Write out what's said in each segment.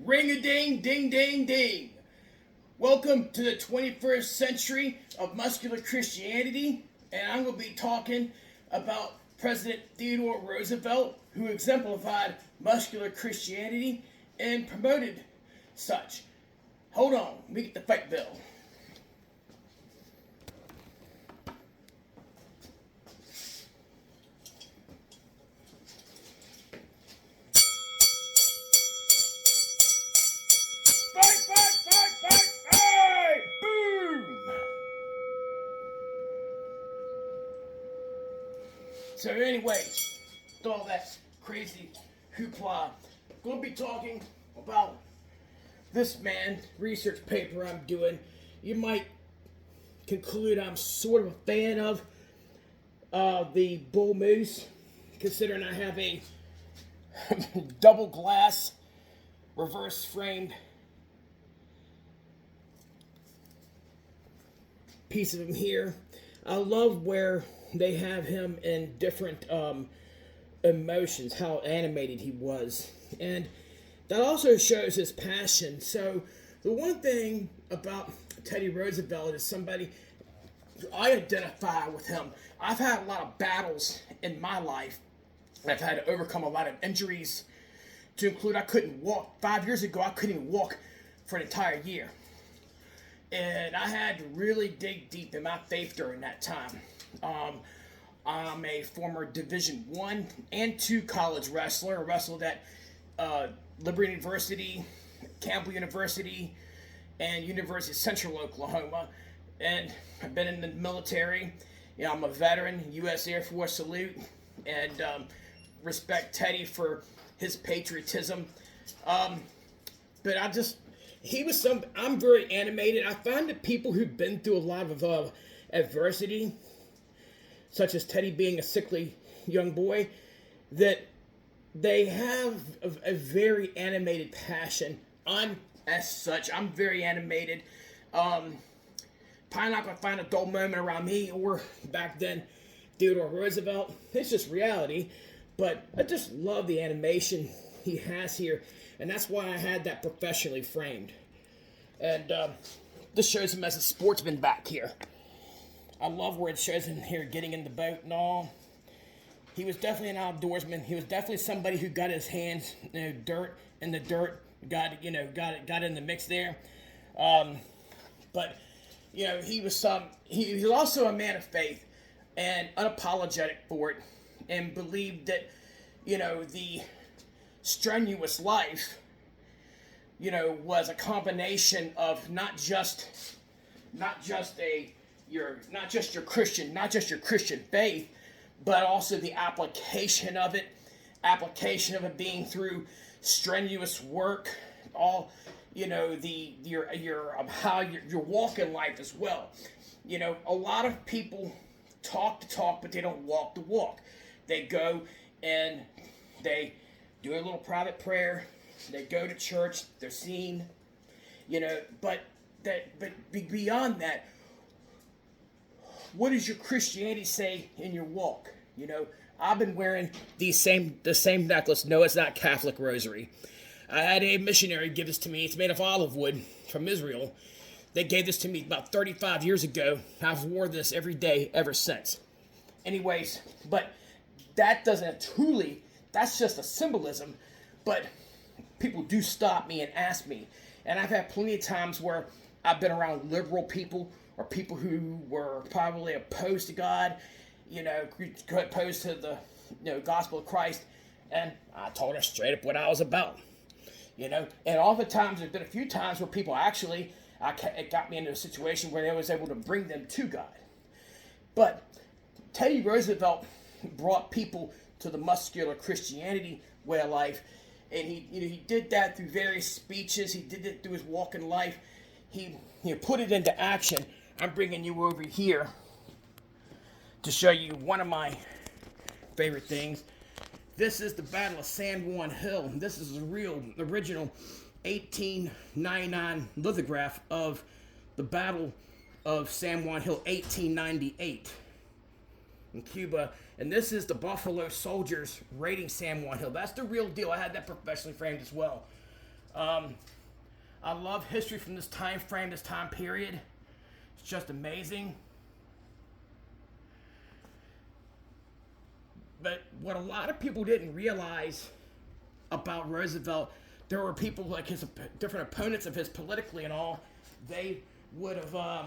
Ring-a-ding, ding, ding, ding. Welcome to the 21st century of muscular Christianity, and I'm going to be talking about President Theodore Roosevelt, who exemplified muscular Christianity and promoted such. Hold on, let me get the fight bill. So anyways, with all that crazy hoopla, I'm going to be talking about this research paper I'm doing. You might conclude I'm sort of a fan of the bull moose, considering I have a double glass, reverse framed piece of him here. I love where they have him in different emotions, how animated he was. And that also shows his passion. So the one thing about Teddy Roosevelt is somebody, I identify with him. I've had a lot of battles in my life. I've had to overcome a lot of injuries, to include I couldn't walk. 5 years ago, I couldn't even walk for an entire year. And I had to really dig deep in my faith during that time. I'm a former Division I and II college wrestler. I wrestled at Liberty University, Campbell University, and University of Central Oklahoma. And I've been in the military. You know, I'm a veteran, U.S. Air Force salute, and respect Teddy for his patriotism. But I'm very animated. I find that people who've been through a lot of adversity, such as Teddy being a sickly young boy, that they have a very animated passion. I'm very animated. Probably not going to find a dull moment around me or back then Theodore Roosevelt. It's just reality. But I just love the animation he has here. And that's why I had that professionally framed. And this shows him as a sportsman back here. I love where it shows him here getting in the boat and all. He was definitely an outdoorsman. He was definitely somebody who got his hands in the dirt, got in the mix there. But he was also a man of faith and unapologetic for it, and believed that the strenuous life was a combination of not just your Christian faith, but also the application of it being through strenuous work, all how your walk in life as well. A lot of people talk the talk, but they don't walk the walk. They go and they do a little private prayer. They go to church. They're seen, but beyond that, what does your Christianity say in your walk? I've been wearing the same necklace. No, it's not Catholic rosary. I had a missionary give this to me. It's made of olive wood from Israel. They gave this to me about 35 years ago. I've worn this every day ever since. Anyways, but that's just a symbolism. But people do stop me and ask me. And I've had plenty of times where I've been around liberal people, or people who were probably opposed to God, opposed to the gospel of Christ, and I told her straight up what I was about, and oftentimes there's been a few times where people it got me into a situation where they was able to bring them to God. But Teddy Roosevelt brought people to the muscular Christianity way of life, and he did that through various speeches. He did it through his walk in life. He put it into action. I'm bringing you over here to show you one of my favorite things. This is the Battle of Sagamore Hill. This is the original 1899 lithograph of the Battle of Sagamore Hill, 1898 in Cuba. And this is the Buffalo soldiers raiding Sagamore Hill. That's the real deal. I had that professionally framed as well. I love history from this time frame, this time period. It's just amazing. But what a lot of people didn't realize about Roosevelt, there were people like his different opponents of his politically and all, they would have,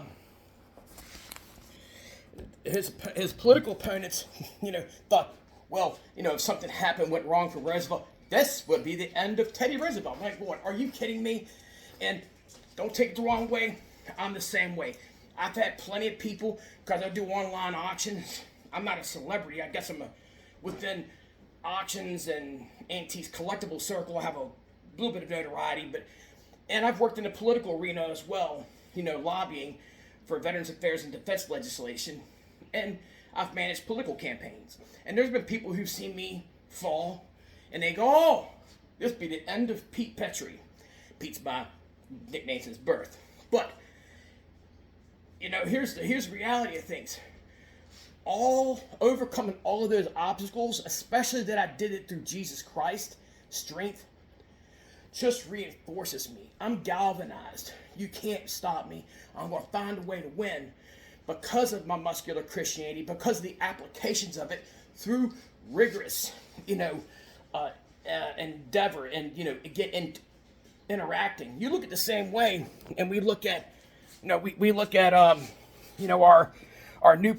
his political opponents, thought, well, if something went wrong for Roosevelt, this would be the end of Teddy Roosevelt. I'm like, what, are you kidding me? And don't take it the wrong way, I'm the same way. I've had plenty of people, because I do online auctions. I'm not a celebrity, I guess I'm within auctions and antiques collectible circle, I have a little bit of notoriety, and I've worked in the political arena as well, lobbying for Veterans Affairs and Defense legislation, and I've managed political campaigns. And there's been people who've seen me fall, and they go, oh, this be the end of Pete Petrie. Pete's my nickname since birth. But, here's the reality of things. Overcoming all of those obstacles, especially that I did it through Jesus Christ, strength, just reinforces me. I'm galvanized. You can't stop me. I'm going to find a way to win because of my muscular Christianity, because of the applications of it through rigorous, endeavor and, interacting. You look at the same way, and we look at, we look at, our new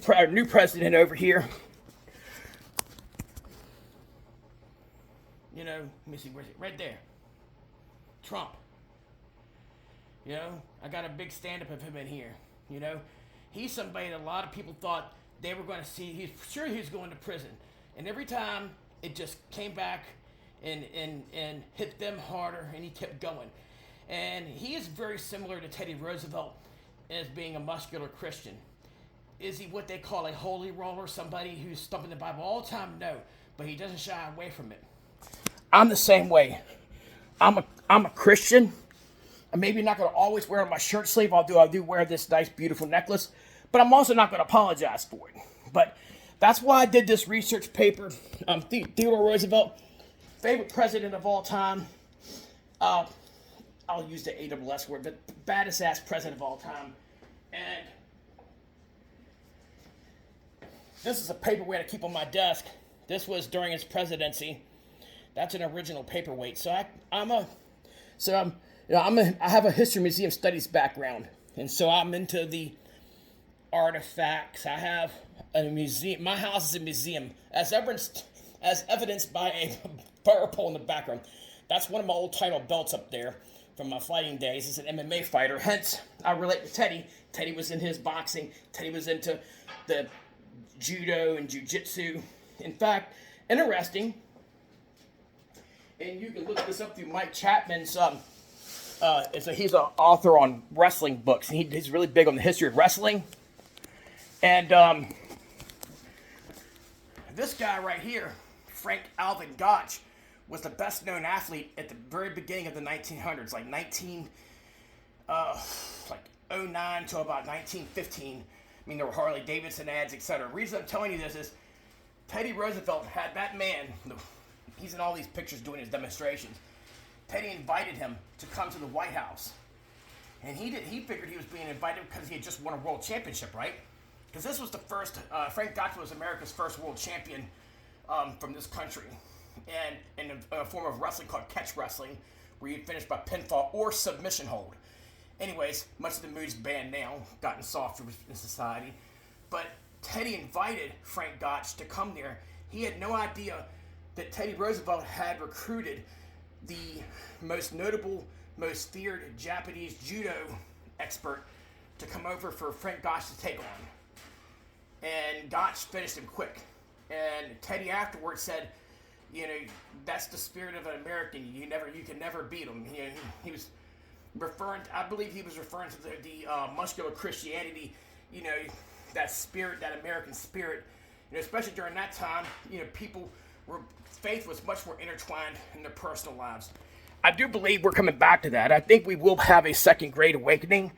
president over here. Let me see, where's it? Right there. Trump. I got a big stand-up of him in here. He's somebody that a lot of people thought they were going to see. He's sure he was going to prison. And every time it just came back and hit them harder, and he kept going. And he is very similar to Teddy Roosevelt as being a muscular Christian. Is he what they call a holy roller, somebody who's stumping the Bible all the time? No, but he doesn't shy away from it. I'm the same way. I'm a Christian. I'm maybe not going to always wear it on my shirt sleeve. I do wear this nice, beautiful necklace, but I'm also not going to apologize for it. But that's why I did this research paper. Theodore Roosevelt, favorite president of all time. I'll use the AWS word, but baddest ass president of all time. And this is a paperweight I keep on my desk. This was during his presidency. That's an original paperweight. So I have a history museum studies background, and so I'm into the artifacts. I have a museum. My house is a museum, as evidenced by a fire pole in the background. That's one of my old title belts up there from my fighting days. It's an MMA fighter. Hence, I relate to Teddy. Teddy was in his boxing. Teddy was into the judo and jiu-jitsu. In fact, interesting, and you can look this up through Mike Chapman's, he's an author on wrestling books, and he's really big on the history of wrestling. And this guy right here, Frank Alvin Gotch, was the best known athlete at the very beginning of the 1900s, like 09 to about 1915. I mean, there were Harley Davidson ads, etc. The reason I'm telling you this is Teddy Roosevelt had that man. He's in all these pictures doing his demonstrations. Teddy invited him to come to the White House. And he figured he was being invited because he had just won a world championship, right? Because this was the first, Frank Gotch was America's first world champion from this country. And in a form of wrestling called catch wrestling, where you finish by pinfall or submission hold. Anyways, much of the mood's banned now, gotten softer in society. But Teddy invited Frank Gotch to come there. He had no idea that Teddy Roosevelt had recruited the most notable, most feared Japanese judo expert to come over for Frank Gotch to take on. And Gotch finished him quick. And Teddy afterwards said, that's the spirit of an American. You can never beat him. He was referring, I believe he was referring to the muscular Christianity, that spirit, that American spirit. Especially during that time, faith was much more intertwined in their personal lives. I do believe we're coming back to that. I think we will have a second great awakening,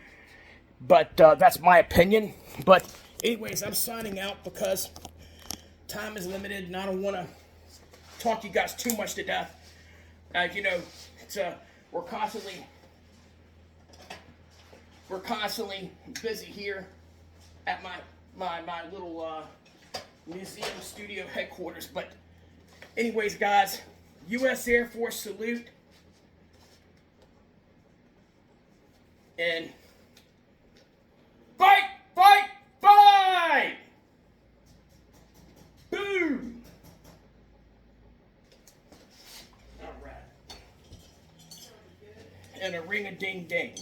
but that's my opinion. But anyways, I'm signing out because time is limited, and I don't want to talk you guys too much to death. It's we're constantly busy here at my little museum studio headquarters. But anyways, guys, U.S. Air Force salute. And fight, fight, fight! Boom! All right. And a ring-a-ding-ding.